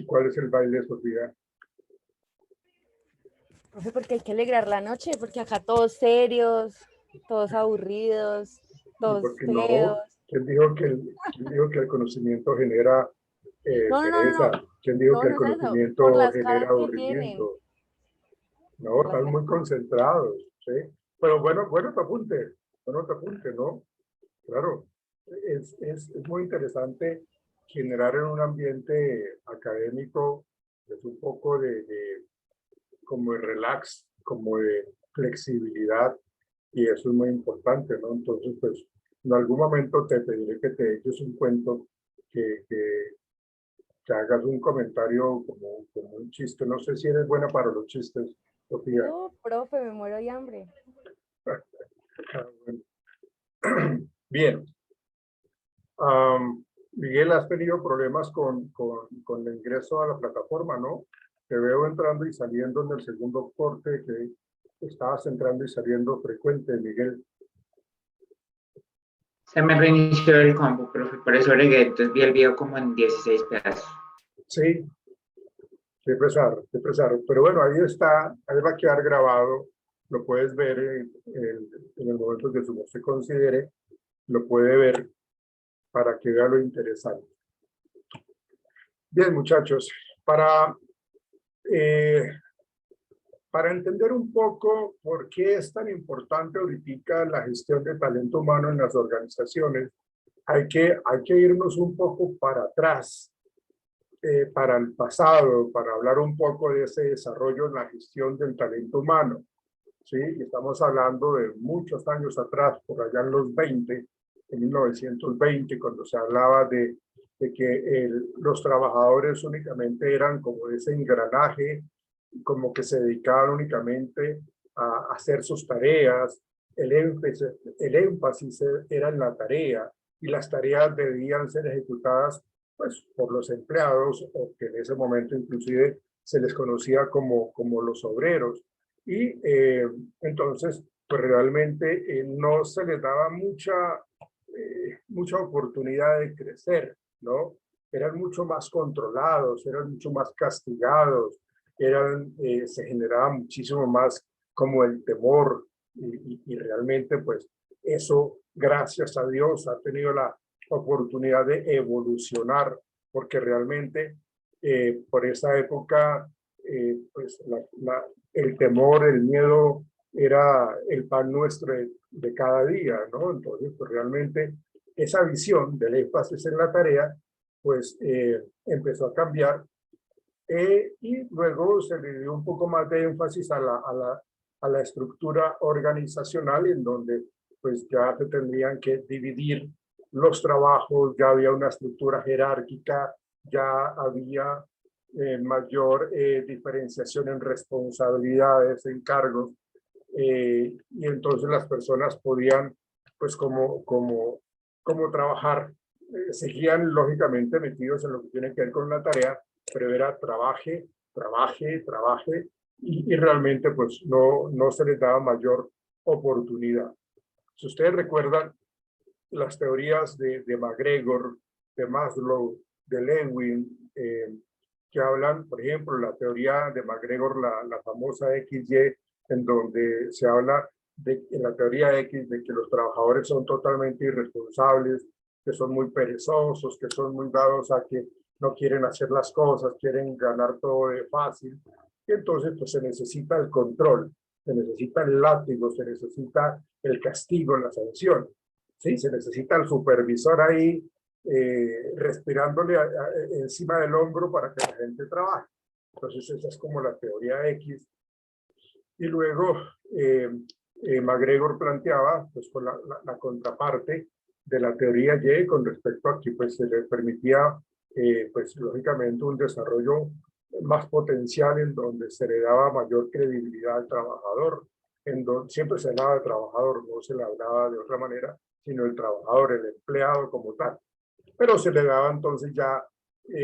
¿Cuál es el baile, Sofía? Profe, porque hay que alegrar la noche, porque acá todos serios, todos aburridos, ¿Y todos por qué no? feos. ¿Quién dijo que el conocimiento genera No, no, no, pereza? no, ¿Quién dijo no, que el no es eso, por conocimiento las genera caras que tienen, aburrimiento? No, por las están caras. muy concentrados, ¿sí? Pero bueno, te apunte, ¿no? Claro, es muy interesante generar en un ambiente académico pues, un poco como de relax, como de flexibilidad, y eso es muy importante, ¿no? Entonces, pues, en algún momento te pediré que te eches un cuento, que hagas un comentario como un chiste. No sé si eres buena para los chistes, Sofía. Profe, me muero de hambre. Bien. Miguel, has tenido problemas con el ingreso a la plataforma, ¿no? Te veo entrando y saliendo en el segundo corte, que estabas entrando y saliendo frecuente, Miguel. Se me reinició el combo, profe, por eso agregué, entonces vi el video como en 16 pedazos. Sí, qué pesar, qué pesar. Pero bueno, ahí está, ahí va a quedar grabado. Lo puedes ver en el momento que se considere, lo puede ver para que vea lo interesante. Bien, muchachos, eh, para entender un poco por qué es tan importante ahorita la gestión de talento humano en las organizaciones, hay que irnos un poco para atrás, para el pasado, para hablar un poco de ese desarrollo en la gestión del talento humano. ¿Sí? Estamos hablando de muchos años atrás, por allá en los 20, en 1920, cuando se hablaba de que los trabajadores únicamente eran como ese engranaje, como que se dedicaban únicamente a hacer sus tareas, el énfasis era en la tarea, y las tareas debían ser ejecutadas pues, por los empleados, o que en ese momento inclusive se les conocía como los obreros. Y entonces, pues realmente no se les daba mucha oportunidad de crecer, ¿no? Eran mucho más controlados, eran mucho más castigados, se generaba muchísimo más como el temor, y realmente pues eso, gracias a Dios, ha tenido la oportunidad de evolucionar, porque realmente por esa época pues el temor, el miedo era el pan nuestro de cada día, ¿no? Entonces, pues realmente esa visión del énfasis en la tarea, pues empezó a cambiar, y luego se le dio un poco más de énfasis a la estructura organizacional, en donde pues ya se tendrían que dividir los trabajos, ya había una estructura jerárquica, ya había mayor diferenciación en responsabilidades, en cargos, y entonces las personas podían, pues como trabajar, seguían lógicamente metidos en lo que tiene que ver con la tarea, pero era trabaje, trabaje, trabaje, y realmente pues no se les daba mayor oportunidad. Si ustedes recuerdan las teorías de McGregor, de Maslow, de Lewin, que hablan, por ejemplo, la teoría de McGregor, la famosa XY, en donde se habla en la teoría X, de que los trabajadores son totalmente irresponsables, que son muy perezosos, que son muy dados a que no quieren hacer las cosas, quieren ganar todo de fácil. Y entonces pues se necesita el control, se necesita el látigo, se necesita el castigo, la sanción. Sí, se necesita el supervisor ahí respirándole encima del hombro para que la gente trabaje. Entonces esa es como la teoría X. Y luego McGregor planteaba pues, con la contraparte de la teoría Y, con respecto a que pues, se le permitía pues lógicamente un desarrollo más potencial, en donde se le daba mayor credibilidad al trabajador, en donde siempre se hablaba de trabajador, no se le hablaba de otra manera, sino el trabajador, el empleado como tal. Pero se le daba entonces ya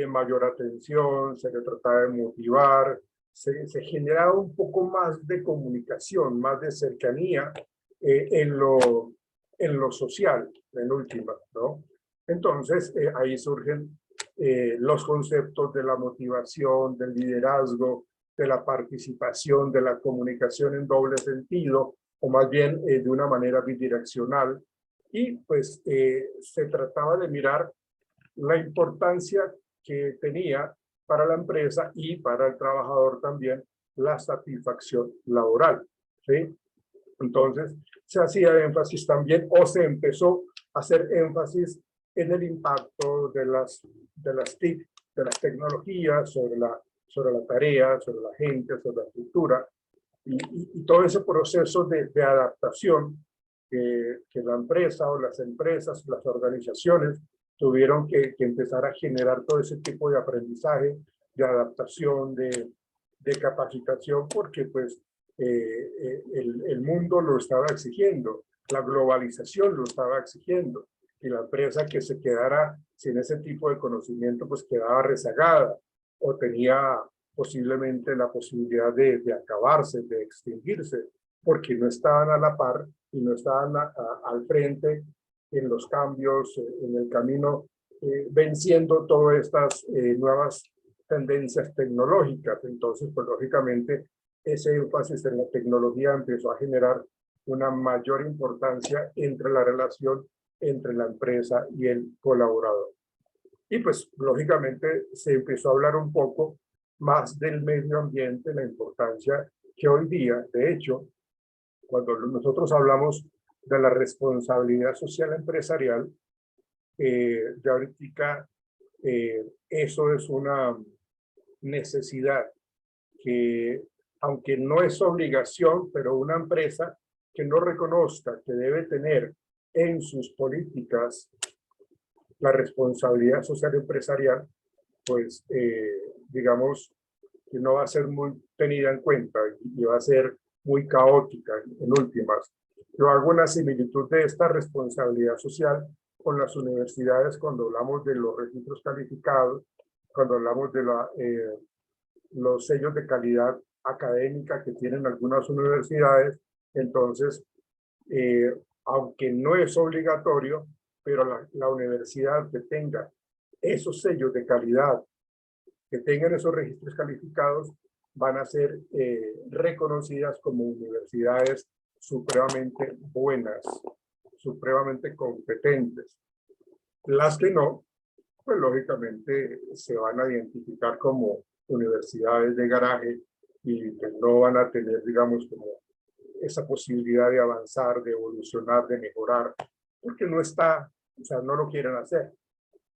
mayor atención, se le trataba de motivar, se generaba un poco más de comunicación, más de cercanía en lo social, en última, ¿no? Entonces, ahí surgen los conceptos de la motivación, del liderazgo, de la participación, de la comunicación en doble sentido, o más bien de una manera bidireccional. Y pues se trataba de mirar la importancia que tenía para la empresa y para el trabajador también la satisfacción laboral, ¿sí? Entonces se hacía énfasis también, o se empezó a hacer énfasis en el impacto de las TIC, de las tecnologías sobre la tarea, sobre la gente, sobre la cultura, y todo ese proceso de adaptación que la empresa o las empresas, las organizaciones tuvieron que empezar a generar todo ese tipo de aprendizaje, de adaptación, de capacitación, porque pues el mundo lo estaba exigiendo, la globalización lo estaba exigiendo, y la empresa que se quedara sin ese tipo de conocimiento pues quedaba rezagada o tenía posiblemente la posibilidad de acabarse, de extinguirse, porque no estaban a la par y no estaban al frente en los cambios, en el camino, venciendo todas estas nuevas tendencias tecnológicas. Entonces, pues lógicamente, ese énfasis en la tecnología empezó a generar una mayor importancia entre la relación entre la empresa y el colaborador. Y pues lógicamente se empezó a hablar un poco más del medio ambiente, la importancia que hoy día, de hecho, cuando nosotros hablamos de la responsabilidad social empresarial, ya ahorita eso es una necesidad que, aunque no es obligación, pero una empresa que no reconozca que debe tener en sus políticas la responsabilidad social empresarial, pues digamos que no va a ser muy tenida en cuenta y va a ser muy caótica en últimas. Yo hago una similitud de esta responsabilidad social con las universidades cuando hablamos de los registros calificados, cuando hablamos de los sellos de calidad académica que tienen algunas universidades. Entonces, aunque no es obligatorio, pero la universidad que tenga esos sellos de calidad, que tengan esos registros calificados, van a ser reconocidas como universidades supremamente buenas, supremamente competentes. Las que no, pues lógicamente se van a identificar como universidades de garaje y que no van a tener, digamos, como esa posibilidad de avanzar, de evolucionar, de mejorar, porque no está, o sea, no lo quieren hacer.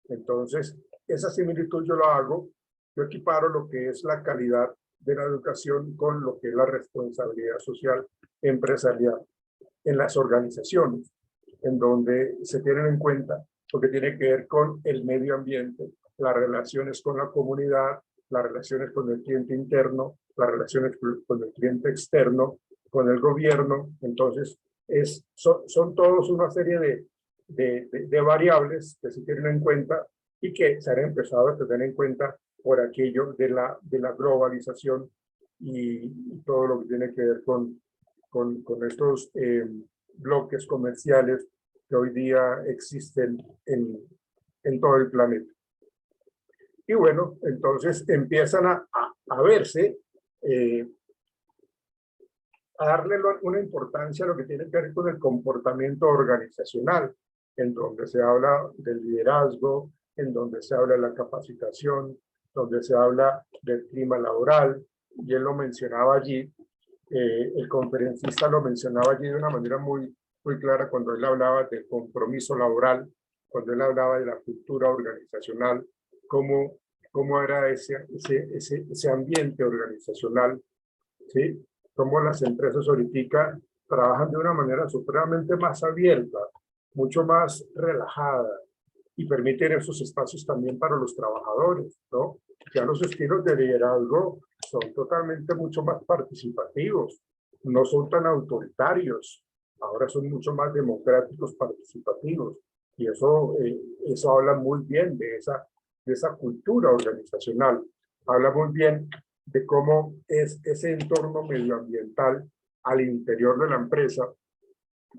Entonces, esa similitud yo lo hago, yo equiparo lo que es la calidad de la educación con lo que es la responsabilidad social empresarial en las organizaciones, en donde se tienen en cuenta lo que tiene que ver con el medio ambiente, las relaciones con la comunidad, las relaciones con el cliente interno, las relaciones con el cliente externo, con el gobierno. Entonces, son todos una serie de variables que se tienen en cuenta y que se han empezado a tener en cuenta por aquello de la globalización y todo lo que tiene que ver con estos bloques comerciales que hoy día existen en todo el planeta. Y bueno, entonces empiezan a verse, a darle una importancia a lo que tiene que ver con el comportamiento organizacional, en donde se habla del liderazgo, en donde se habla de la capacitación, donde se habla del clima laboral, y él lo mencionaba allí, el conferencista lo mencionaba allí de una manera muy clara cuando él hablaba del compromiso laboral, cuando él hablaba de la cultura organizacional, cómo era ese ambiente organizacional, ¿sí? Cómo las empresas ahorita trabajan de una manera supremamente más abierta, mucho más relajada, y permiten esos espacios también para los trabajadores, ¿no? Ya los estilos de liderazgo son totalmente mucho más participativos, no son tan autoritarios, ahora son mucho más democráticos, participativos, y eso habla muy bien de esa cultura organizacional, habla muy bien de cómo es ese entorno medioambiental al interior de la empresa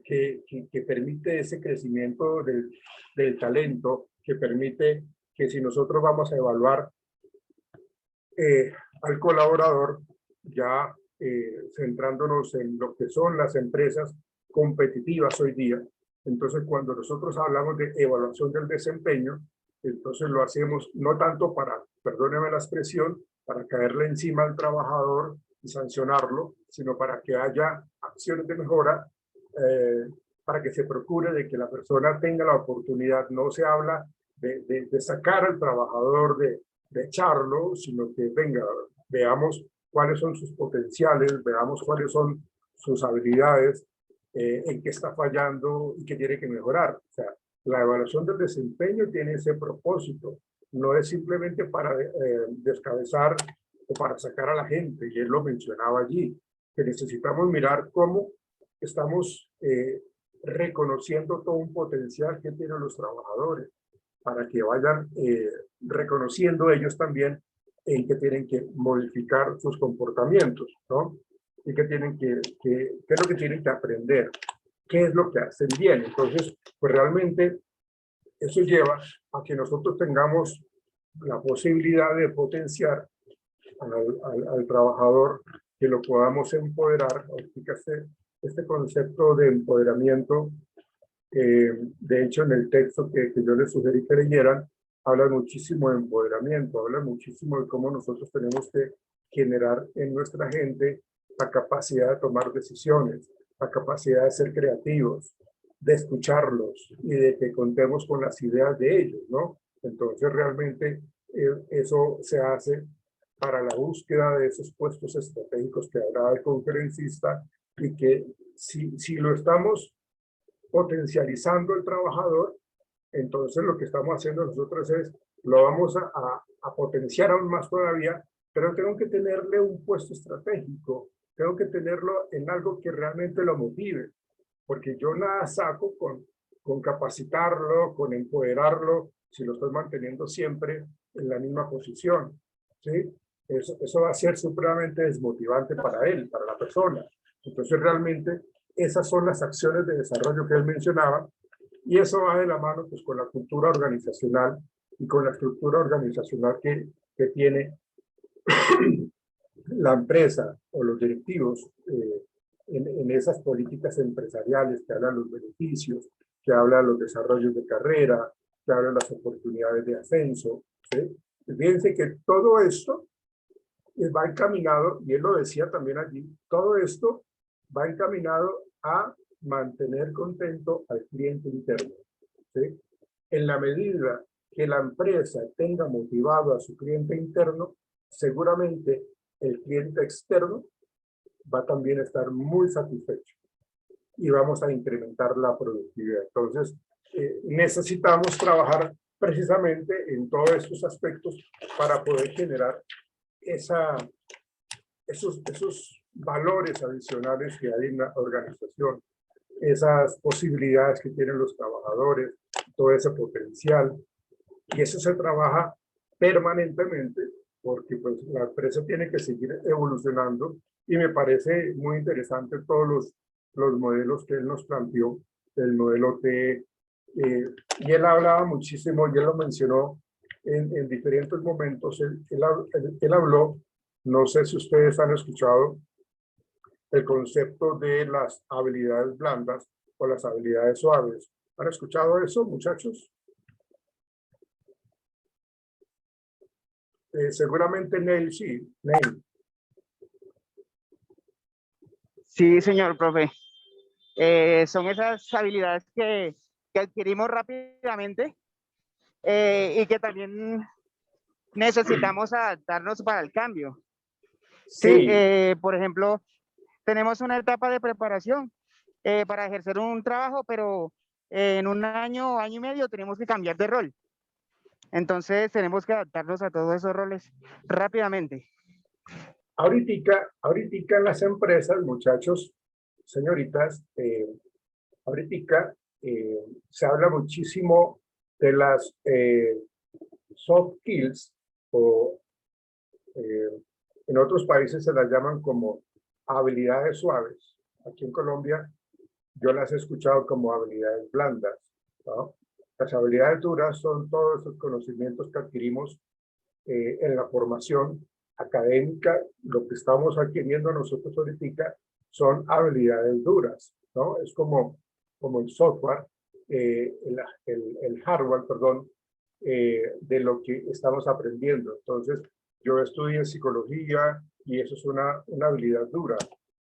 que permite ese crecimiento del talento, que permite que si nosotros vamos a evaluar al colaborador, ya centrándonos en lo que son las empresas competitivas hoy día, entonces cuando nosotros hablamos de evaluación del desempeño, entonces lo hacemos no tanto para, perdóneme la expresión, para caerle encima al trabajador y sancionarlo, sino para que haya acciones de mejora, para que se procure de que la persona tenga la oportunidad. No se habla de sacar al trabajador, de echarlo, sino que venga, veamos cuáles son sus potenciales, veamos cuáles son sus habilidades, en qué está fallando y qué tiene que mejorar. O sea, la evaluación del desempeño tiene ese propósito, no es simplemente para descabezar o para sacar a la gente, y él lo mencionaba allí, que necesitamos mirar cómo estamos reconociendo todo un potencial que tienen los trabajadores, para que vayan reconociendo ellos también en que tienen que modificar sus comportamientos, ¿no? Y que tienen qué es lo que tienen que aprender, qué es lo que hacen bien. Entonces, pues realmente eso lleva a que nosotros tengamos la posibilidad de potenciar al trabajador, que lo podamos empoderar. Este concepto de empoderamiento, de hecho en el texto que yo les sugerí que leyeran, habla muchísimo de empoderamiento, habla muchísimo de cómo nosotros tenemos que generar en nuestra gente la capacidad de tomar decisiones, la capacidad de ser creativos, de escucharlos y de que contemos con las ideas de ellos, ¿no? Entonces realmente eso se hace para la búsqueda de esos puestos estratégicos que hablaba el conferencista, y que si lo estamos potencializando el trabajador, entonces lo que estamos haciendo nosotros es, lo vamos a potenciar aún más todavía, pero tengo que tenerle un puesto estratégico, tengo que tenerlo en algo que realmente lo motive, porque yo nada saco con capacitarlo, con empoderarlo, si lo estoy manteniendo siempre en la misma posición, ¿sí? Eso va a ser supremamente desmotivante para él, para la persona. Entonces realmente esas son las acciones de desarrollo que él mencionaba, y eso va de la mano pues con la cultura organizacional y con la estructura organizacional que tiene la empresa o los directivos en esas políticas empresariales que hablan de los beneficios, que hablan de los desarrollos de carrera, que hablan de las oportunidades de ascenso, ¿sí? Fíjense que todo esto va encaminado, y él lo decía también allí, todo esto va encaminado a mantener contento al cliente interno, ¿sí? En la medida que la empresa tenga motivado a su cliente interno, seguramente el cliente externo va también a estar muy satisfecho y vamos a incrementar la productividad. Entonces, necesitamos trabajar precisamente en todos estos aspectos para poder generar esos valores adicionales que hay en la organización, esas posibilidades que tienen los trabajadores, todo ese potencial, y eso se trabaja permanentemente, porque pues la empresa tiene que seguir evolucionando, y me parece muy interesante todos los modelos que él nos planteó, el modelo T, y él hablaba muchísimo, y él lo mencionó en diferentes momentos. Él habló, no sé si ustedes han escuchado el concepto de las habilidades blandas o las habilidades suaves. ¿Han escuchado eso, muchachos? Seguramente Neil, sí. Neil. Sí, señor profe. Son esas habilidades que adquirimos rápidamente y que también necesitamos adaptarnos para el cambio. Sí, por ejemplo, tenemos una etapa de preparación para ejercer un trabajo, pero en un año, año y medio tenemos que cambiar de rol. Entonces tenemos que adaptarnos a todos esos roles rápidamente. Ahorita en las empresas, muchachos, señoritas, ahorita se habla muchísimo de las soft skills, o en otros países se las llaman como habilidades suaves. Aquí en Colombia yo las he escuchado como habilidades blandas, ¿no? Las habilidades duras son todos esos conocimientos que adquirimos en la formación académica. Lo que estamos adquiriendo nosotros ahorita son habilidades duras, ¿no? Es como el software, el hardware, perdón, de lo que estamos aprendiendo. Entonces, yo estudié psicología y eso es una habilidad dura.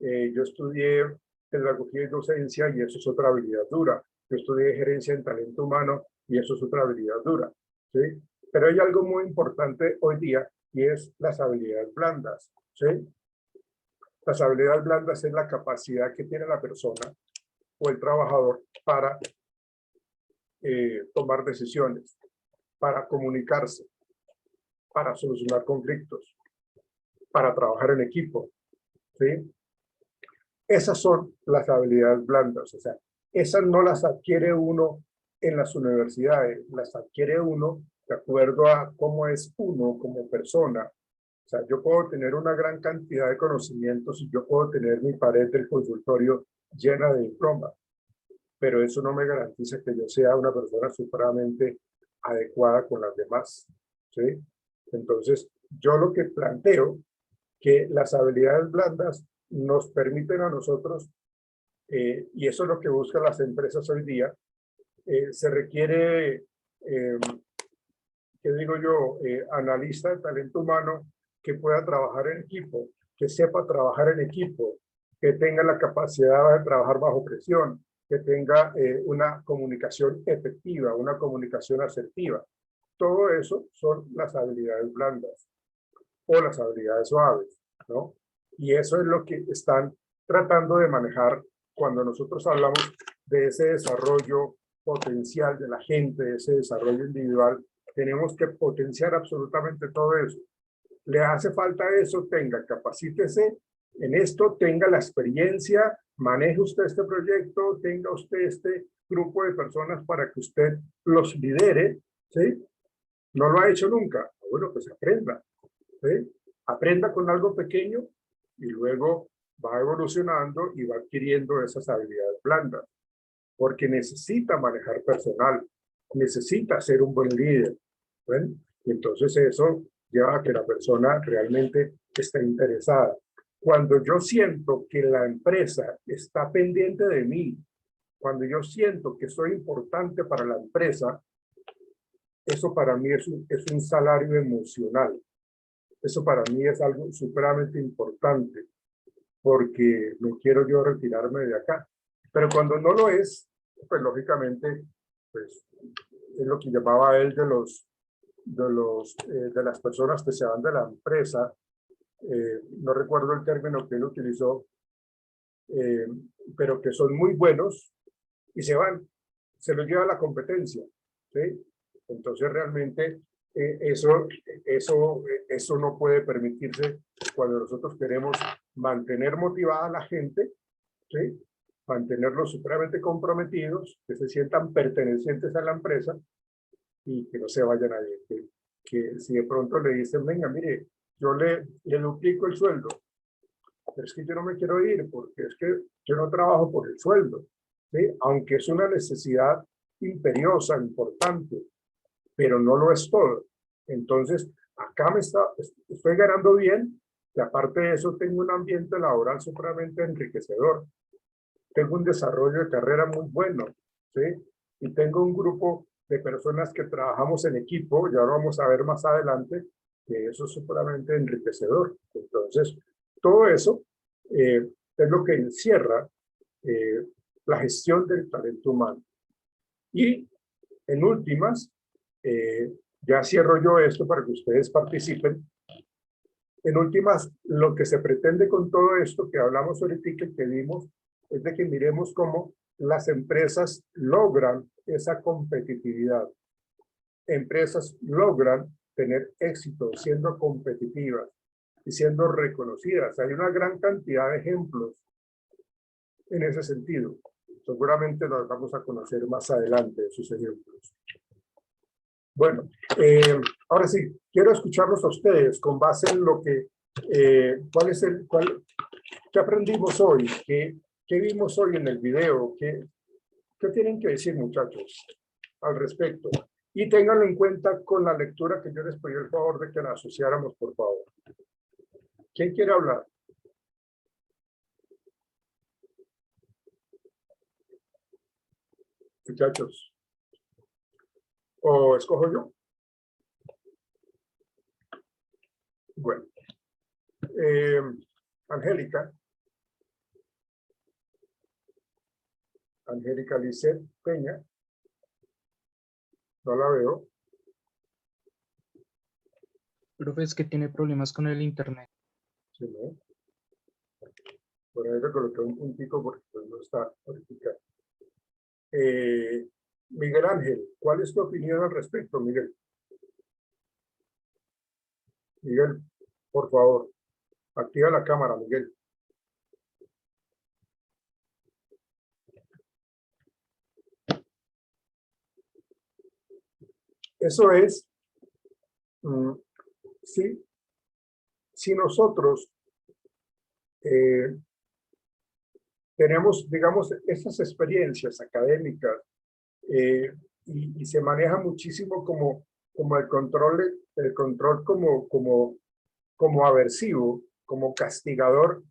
Yo estudié pedagogía y docencia y eso es otra habilidad dura. Yo estudié gerencia en talento humano y eso es otra habilidad dura, ¿sí? Pero hay algo muy importante hoy día y es las habilidades blandas, ¿sí? Las habilidades blandas es la capacidad que tiene la persona o el trabajador para tomar decisiones, para comunicarse, para solucionar conflictos, para trabajar en equipo, ¿sí? Esas son las habilidades blandas, o sea, esas no las adquiere uno en las universidades, las adquiere uno de acuerdo a cómo es uno como persona. O sea, yo puedo tener una gran cantidad de conocimientos y yo puedo tener mi pared del consultorio llena de diplomas, pero eso no me garantiza que yo sea una persona supremamente adecuada con las demás, ¿sí? Entonces, yo lo que planteo que las habilidades blandas nos permiten a nosotros, y eso es lo que buscan las empresas hoy día, se requiere, ¿qué digo yo? Analista de talento humano que pueda trabajar en equipo, que sepa trabajar en equipo, que tenga la capacidad de trabajar bajo presión, que tenga una comunicación efectiva, una comunicación asertiva. Todo eso son las habilidades blandas o las habilidades suaves, ¿no? Y eso es lo que están tratando de manejar cuando nosotros hablamos de ese desarrollo potencial de la gente, de ese desarrollo individual. Tenemos que potenciar absolutamente todo eso. Le hace falta eso, capacítese en esto, tenga la experiencia, maneje usted este proyecto, tenga usted este grupo de personas para que usted los lidere, ¿sí? No lo ha hecho nunca. Bueno, pues aprenda, ¿sí? Aprenda con algo pequeño y luego va evolucionando y va adquiriendo esas habilidades blandas, porque necesita manejar personal, necesita ser un buen líder, ¿ven? Y entonces eso lleva a que la persona realmente esté interesada. Cuando yo siento que la empresa está pendiente de mí, cuando yo siento que soy importante para la empresa, eso para mí es un salario emocional. Eso para mí es algo supremamente importante, porque no quiero yo retirarme de acá. Pero cuando no lo es, pues lógicamente, pues es lo que llamaba él de las personas que se van de la empresa. No recuerdo el término que él utilizó, pero que son muy buenos y se van, se los lleva la competencia, ¿sí? Entonces realmente eso no puede permitirse cuando nosotros queremos mantener motivada a la gente, ¿sí? Mantenerlos supremamente comprometidos, que se sientan pertenecientes a la empresa y que no se vayan a ir. Que si de pronto le dicen, venga, mire, yo le duplico el sueldo, pero es que yo no me quiero ir porque es que yo no trabajo por el sueldo, ¿sí? Aunque es una necesidad imperiosa, importante, pero no lo es todo. Entonces, acá estoy ganando bien y aparte de eso tengo un ambiente laboral supremamente enriquecedor. Tengo un desarrollo de carrera muy bueno, ¿sí? Y tengo un grupo de personas que trabajamos en equipo, ya lo vamos a ver más adelante, que eso es supremamente enriquecedor. Entonces, todo eso es lo que encierra la gestión del talento humano. Y en últimas, ya cierro yo esto para que ustedes participen. En últimas, lo que se pretende con todo esto que hablamos ahorita y que vimos, es de que miremos cómo las empresas logran esa competitividad. Empresas logran tener éxito siendo competitivas y siendo reconocidas. Hay una gran cantidad de ejemplos en ese sentido. Seguramente los vamos a conocer más adelante, esos ejemplos. Bueno, ahora sí, quiero escucharlos a ustedes con base en lo que, ¿qué aprendimos hoy? ¿Qué vimos hoy en el video? ¿Qué tienen que decir, muchachos? al respecto. Y ténganlo en cuenta con la lectura que yo les pedí el favor de que la asociáramos, por favor. ¿Quién quiere hablar? Muchachos. ¿O escojo yo? Bueno. Angélica. Angélica Lisset Peña. No la veo. Profe, es que tiene problemas con el internet. Sí, ¿no? Por ahí le coloqué un puntico porque pues, no está ahorita. Miguel Ángel, ¿cuál es tu opinión al respecto, Miguel? Miguel, por favor, activa la cámara, Miguel. Eso es, si nosotros tenemos, digamos, estas experiencias académicas y se maneja muchísimo como el control como aversivo, como castigador,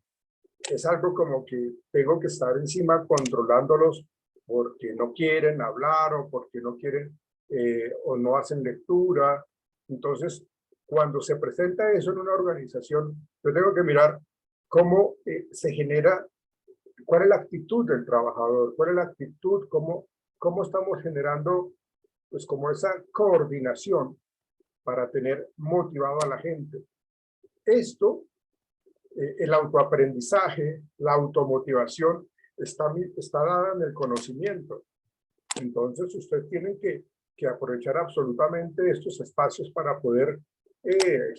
es algo como que tengo que estar encima controlándolos porque no quieren hablar o porque no quieren o no hacen lectura. Entonces, cuando se presenta eso en una organización, yo tengo que mirar cómo se genera, cuál es la actitud del trabajador, cuál es la actitud, cómo estamos generando pues como esa coordinación para tener motivado a la gente. Esto, el autoaprendizaje, la automotivación, está dada en el conocimiento. Entonces, ustedes tienen que aprovechar absolutamente estos espacios para poder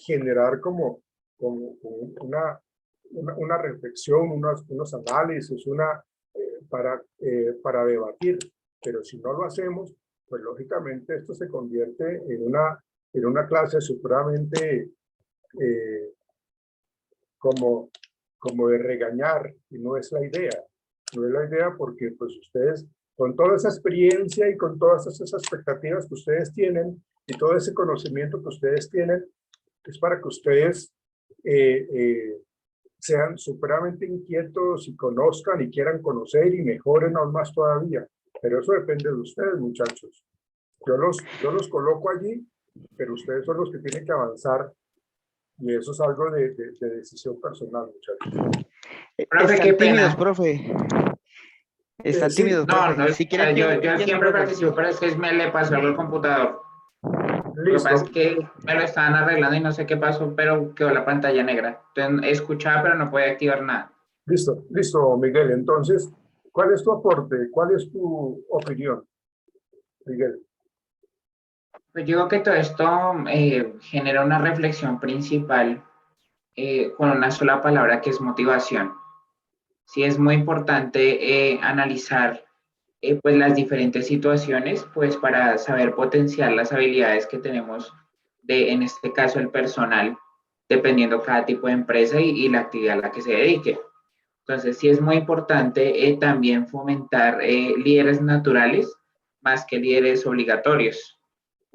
generar como una reflexión, unos análisis, para debatir. Pero si no lo hacemos, pues lógicamente esto se convierte en una clase supremamente como de regañar, y no es la idea. No es la idea porque pues ustedes, con toda esa experiencia y con todas esas expectativas que ustedes tienen y todo ese conocimiento que ustedes tienen, es para que ustedes sean supremamente inquietos y conozcan y quieran conocer y mejoren aún más todavía. Pero eso depende de ustedes, muchachos. Yo los coloco allí, pero ustedes son los que tienen que avanzar y eso es algo de decisión personal, muchachos. Profe, qué Están tímidos, pena. profe. Están Sí, tímidos, No, profe. no, Si quieren, yo piensen, siempre profe. participo, pero es que me le pasó algo al computador. Lo que listo. pasa es que me lo estaban arreglando y no sé qué pasó, pero quedó la pantalla negra. Entonces escuchaba, pero no podía activar nada. Listo, Miguel. Entonces, ¿cuál es tu aporte? ¿Cuál es tu opinión, Miguel? Pues yo digo que todo esto genera una reflexión principal con una sola palabra que es motivación. Sí es muy importante analizar pues las diferentes situaciones pues para saber potenciar las habilidades que tenemos en este caso el personal, dependiendo cada tipo de empresa y la actividad a la que se dedique. Entonces sí es muy importante también fomentar líderes naturales más que líderes obligatorios.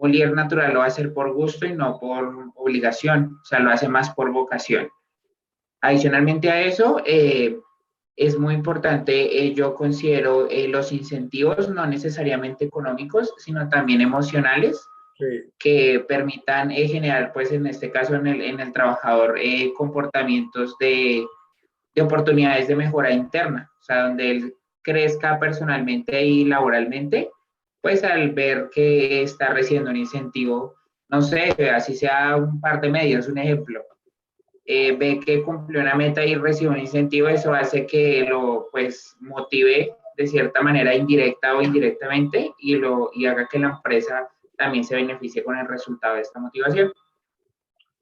Un líder natural lo va a hacer por gusto y no por obligación, o sea, lo hace más por vocación. Adicionalmente a eso, es muy importante, yo considero los incentivos no necesariamente económicos, sino también emocionales, Sí, que permitan generar, pues en este caso en el trabajador, comportamientos de oportunidades de mejora interna, o sea, donde él crezca personalmente y laboralmente, pues al ver que está recibiendo un incentivo, no sé, así sea un par de medios, un ejemplo, ve que cumplió una meta y recibe un incentivo, eso hace que lo pues motive de cierta manera indirecta o indirectamente y haga que la empresa también se beneficie con el resultado de esta motivación.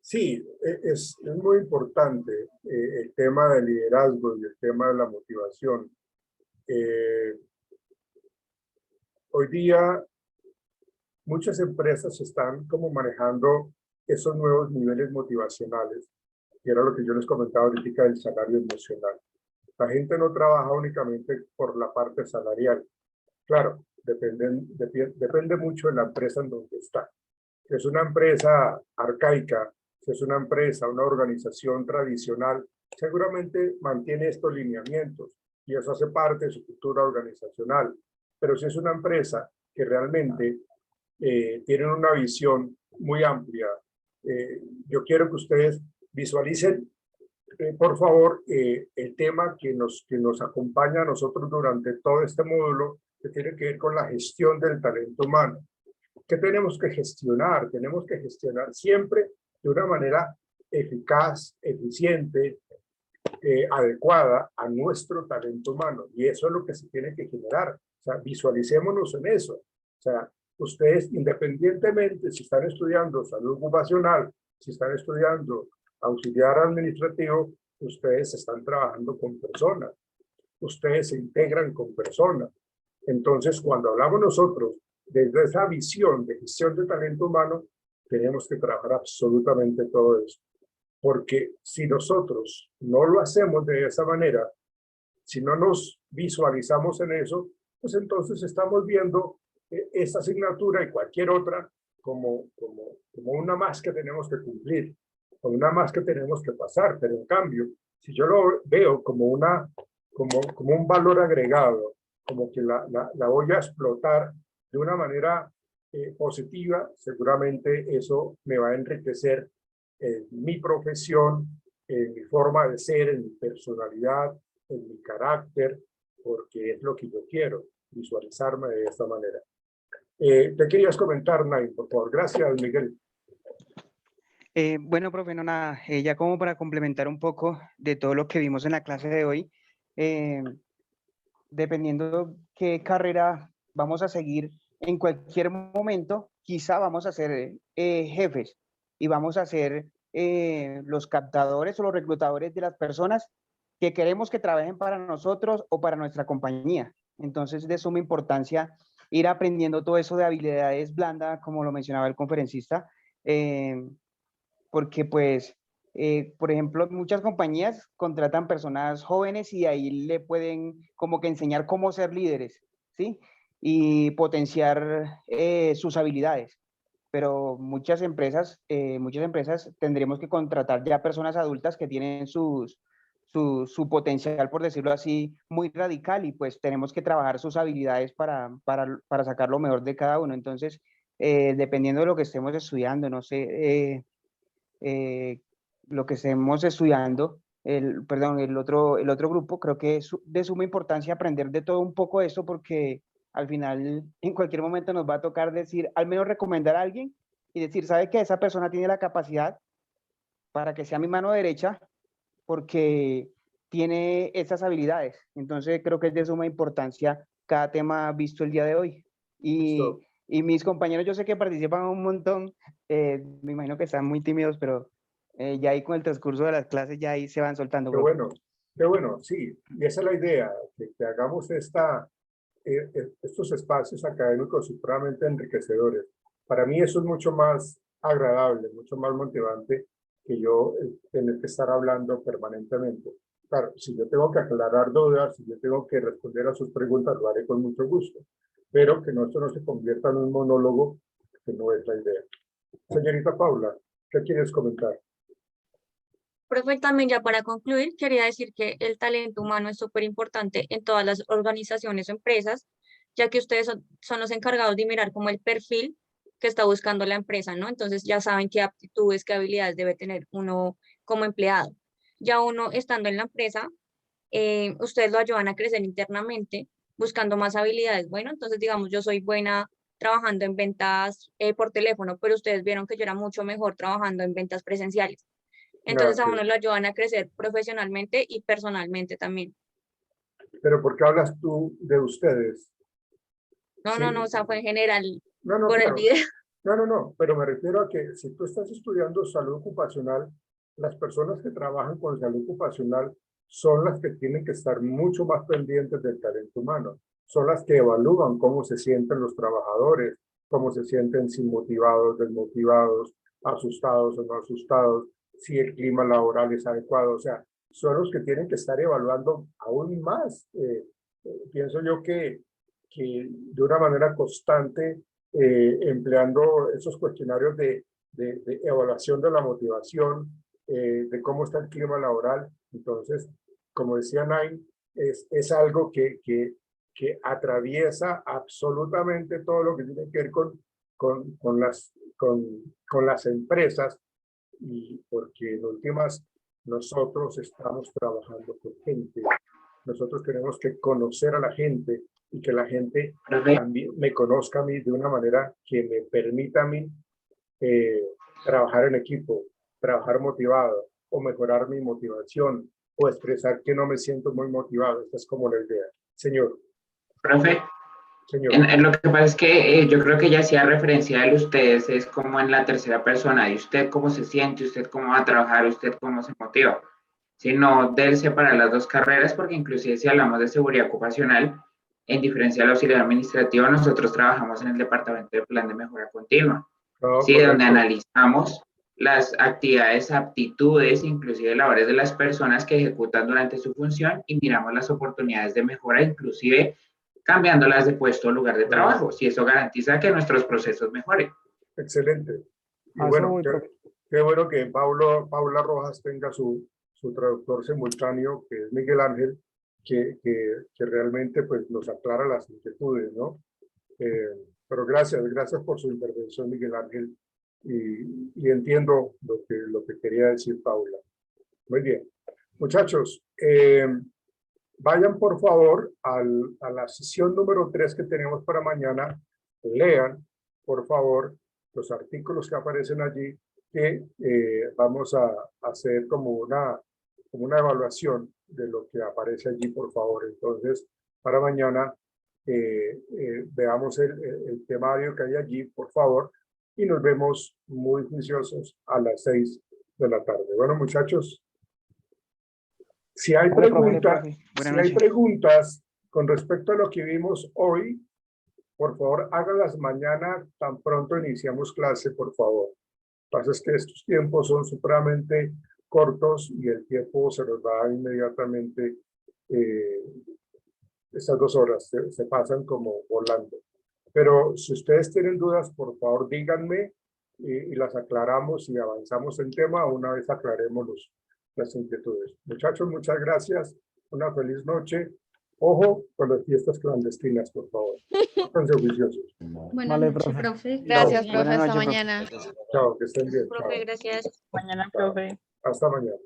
sí, es muy importante el tema del liderazgo y el tema de la motivación. Hoy día muchas empresas están como manejando esos nuevos niveles motivacionales, que era lo que yo les comentaba ahorita del salario emocional. La gente no trabaja únicamente por la parte salarial. Claro, depende mucho de la empresa en donde está. Si es una empresa arcaica, si es una empresa, una organización tradicional, seguramente mantiene estos lineamientos y eso hace parte de su cultura organizacional. Pero si es una empresa que realmente tiene una visión muy amplia, yo quiero que ustedes visualicen, por favor, el tema que nos acompaña a nosotros durante todo este módulo, que tiene que ver con la gestión del talento humano. ¿Qué tenemos que gestionar? Tenemos que gestionar siempre de una manera eficaz, eficiente, adecuada a nuestro talento humano. Y eso es lo que se tiene que generar. O sea, visualicémonos en eso. O sea, ustedes, independientemente si están estudiando salud ocupacional, si están estudiando auxiliar administrativo, ustedes están trabajando con personas. Ustedes se integran con personas. Entonces, cuando hablamos nosotros desde esa visión de gestión de talento humano, tenemos que trabajar absolutamente todo eso. Porque si nosotros no lo hacemos de esa manera, si no nos visualizamos en eso, pues entonces estamos viendo esta asignatura y cualquier otra como una más que tenemos que cumplir, como una más que tenemos que pasar. Pero en cambio, si yo lo veo como un valor agregado, como que la voy a explotar de una manera positiva, seguramente eso me va a enriquecer en mi profesión, en mi forma de ser, en mi personalidad, en mi carácter, porque es lo que yo quiero, visualizarme de esta manera. ¿Te querías comentar, Nay, por favor? Gracias, Miguel. Bueno, profe, no nada, ya como para complementar un poco de todo lo que vimos en la clase de hoy, dependiendo qué carrera vamos a seguir, en cualquier momento, quizá vamos a ser jefes y vamos a ser los captadores o los reclutadores de las personas que queremos que trabajen para nosotros o para nuestra compañía. Entonces, de suma importancia ir aprendiendo todo eso de habilidades blandas, como lo mencionaba el conferencista, porque pues, por ejemplo, muchas compañías contratan personas jóvenes y ahí le pueden como que enseñar cómo ser líderes, ¿sí? Y potenciar sus habilidades. Pero muchas empresas tendremos que contratar ya personas adultas que tienen su potencial, por decirlo así, muy radical y pues tenemos que trabajar sus habilidades para sacar lo mejor de cada uno. Entonces, dependiendo de lo que estemos estudiando, no sé, lo que estemos estudiando, el otro grupo, creo que es de suma importancia aprender de todo un poco esto porque al final en cualquier momento nos va a tocar decir, al menos recomendar a alguien y decir, ¿sabe que esa persona tiene la capacidad para que sea mi mano derecha? Porque tiene esas habilidades. Entonces creo que es de suma importancia cada tema visto el día de hoy. Y mis compañeros, yo sé que participan un montón, me imagino que están muy tímidos, pero ya ahí con el transcurso de las clases ya ahí se van soltando. Qué bueno, sí. Y esa es la idea, que hagamos estos espacios académicos supremamente enriquecedores. Para mí eso es mucho más agradable, mucho más motivante que yo tener que estar hablando permanentemente. Claro, si yo tengo que aclarar dudas, si yo tengo que responder a sus preguntas, lo haré con mucho gusto. Pero que esto no se convierta en un monólogo, que no es la idea. Señorita Paula, ¿qué quieres comentar? Profe, también ya para concluir, quería decir que el talento humano es súper importante en todas las organizaciones o empresas, ya que ustedes son los encargados de mirar como el perfil que está buscando la empresa, ¿no? Entonces ya saben qué aptitudes, qué habilidades debe tener uno como empleado. Ya uno estando en la empresa, ustedes lo ayudan a crecer internamente, buscando más habilidades. Bueno, entonces digamos, yo soy buena trabajando en ventas por teléfono, pero ustedes vieron que yo era mucho mejor trabajando en ventas presenciales. Entonces a uno lo ayudan a crecer profesionalmente y personalmente también. Pero ¿por qué hablas tú de ustedes? No, Sí. o sea, fue en general No, por el claro. video. No, pero me refiero a que si tú estás estudiando salud ocupacional, las personas que trabajan con salud ocupacional son las que tienen que estar mucho más pendientes del talento humano. Son las que evalúan cómo se sienten los trabajadores, cómo se sienten sin motivados, desmotivados, asustados o no asustados, si el clima laboral es adecuado. O sea, son los que tienen que estar evaluando aún más. Pienso yo que de una manera constante, empleando esos cuestionarios de evaluación de la motivación, de cómo está el clima laboral. Entonces, como decía Nain, es algo que atraviesa absolutamente todo lo que tiene que ver con las empresas, y porque en últimas nosotros estamos trabajando con gente. Nosotros tenemos que conocer a la gente y que la gente también me conozca a mí de una manera que me permita a mí trabajar en equipo, trabajar motivado o mejorar mi motivación o expresar que no me siento muy motivado. Esta es como la idea. Señor. Profe, Señor. lo que pasa es que yo creo que ya hacía referencia a ustedes, es como en la tercera persona, y usted cómo se siente, usted cómo va a trabajar, usted cómo se motiva. Sino de separar las dos carreras, porque inclusive si hablamos de seguridad ocupacional, en diferencia del auxiliar administrativo, nosotros trabajamos en el departamento de plan de mejora continua, No, sí, correcto. donde analizamos las actividades, aptitudes, inclusive labores de las personas que ejecutan durante su función y miramos las oportunidades de mejora, inclusive cambiándolas de puesto o lugar de trabajo, si eso garantiza que nuestros procesos mejoren. Excelente. Y Ah, bueno, muy qué bueno que Paula Rojas tenga su traductor simultáneo, que es Miguel Ángel, que realmente pues nos aclara las inquietudes, ¿no? Pero gracias por su intervención, Miguel Ángel, y entiendo lo que quería decir Paula. Muy bien. Muchachos, vayan por favor a la sesión número 3 que tenemos para mañana. Lean, por favor, los artículos que aparecen allí, que vamos a hacer como una evaluación de lo que aparece allí, por favor. Entonces, para mañana veamos el temario que hay allí, por favor, y nos vemos muy juiciosos a las 6 de la tarde. Bueno, muchachos, si hay preguntas con respecto a lo que vimos hoy, por favor, háganlas mañana tan pronto iniciamos clase, por favor. Lo que pasa es que estos tiempos son supremamente cortos y el tiempo se nos va inmediatamente. Estas 2 horas se pasan como volando. Pero si ustedes tienen dudas, por favor, díganme y las aclaramos y avanzamos en tema una vez aclaremos las inquietudes. Muchachos, muchas gracias. Una feliz noche. Ojo con las fiestas clandestinas, por favor. Pónganse juiciosos. Buenas Vale, noches, profe. profe. Gracias, Gracias. profe. Buenas Hasta noches, profe. mañana. Chao, que estén bien. Profe, Chao. gracias. Mañana, profe. Hasta mañana.